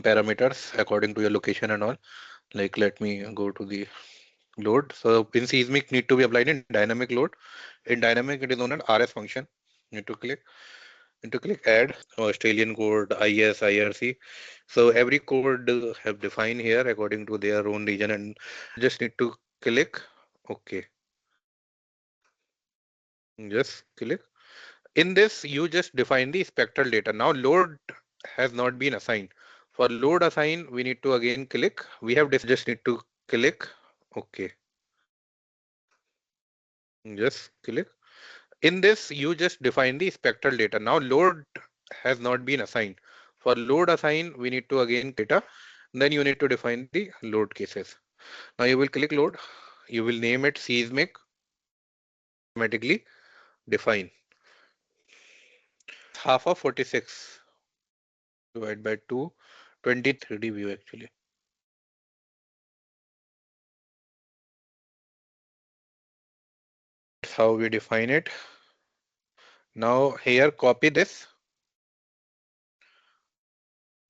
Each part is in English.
parameters according to your location and all. Like let me go to the load. So in seismic need to be applied in dynamic load. In dynamic it is known as RS function. Need to click add Australian code IS IRC. So every code have defined here according to their own region, and just need to click OK. Just click. In this, you just define the spectral data. Now load has not been assigned. For load assign, we need to again click. We have just need to click OK. Just click. In this, you just define the spectral data. Now load has not been assigned. For load assign, we need to again data. Then you need to define the load cases. Now you will click load. You will name it seismic. Automatically define. Half of 46 divided by 2, 23D view actually. That's how we define it. Now here copy this.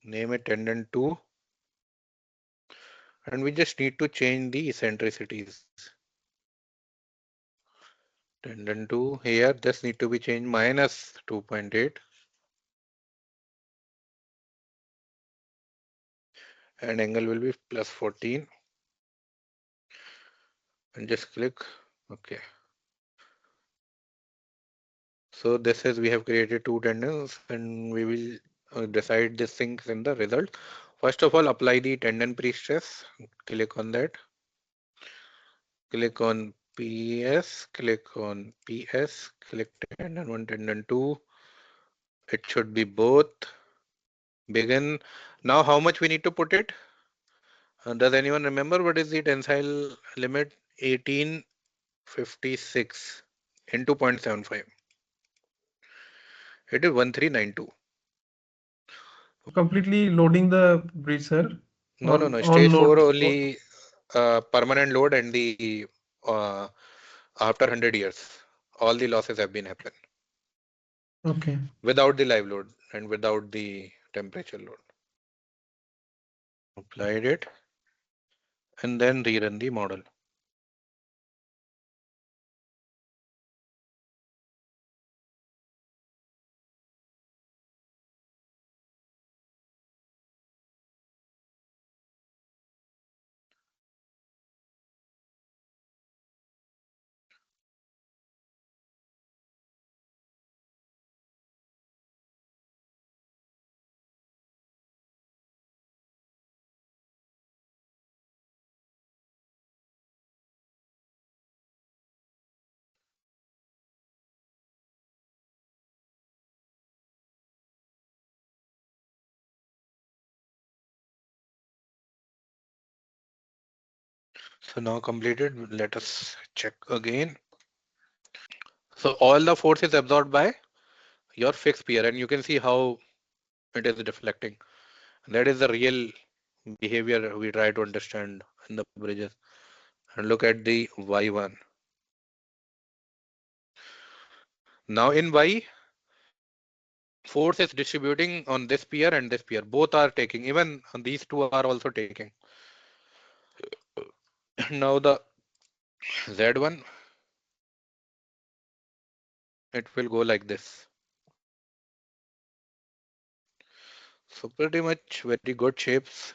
Name it tendon 2. And we just need to change the eccentricities. Tendon 2 here just need to be changed minus 2.8. And angle will be plus 14. And just click OK. So this is we have created two tendons and we will decide these things in the result. First of all, apply the tendon pre-stress. Click on that. Click on PS. Click on PS. Click tendon 1, tendon 2. It should be both. Begin. Now how much we need to put it? Does anyone remember what is the tensile limit? 1856 into 0.75. It is 1392. Completely loading the bridge, sir, or No. all Stage 4 loads. only permanent load and the uh, after 100 years, all the losses have been happened Okay. without the live load and without the temperature load. Applied it and then rerun the model. So now completed. Let us check again. So all the force is absorbed by your fixed pier, and you can see how it is deflecting. That is the real behavior we try to understand in the bridges. And look at the Y1. Now in Y, force is distributing on this pier and this pier. Both are taking. Even these two are also taking. Now the Z1, it will go like this. So pretty much very good shapes.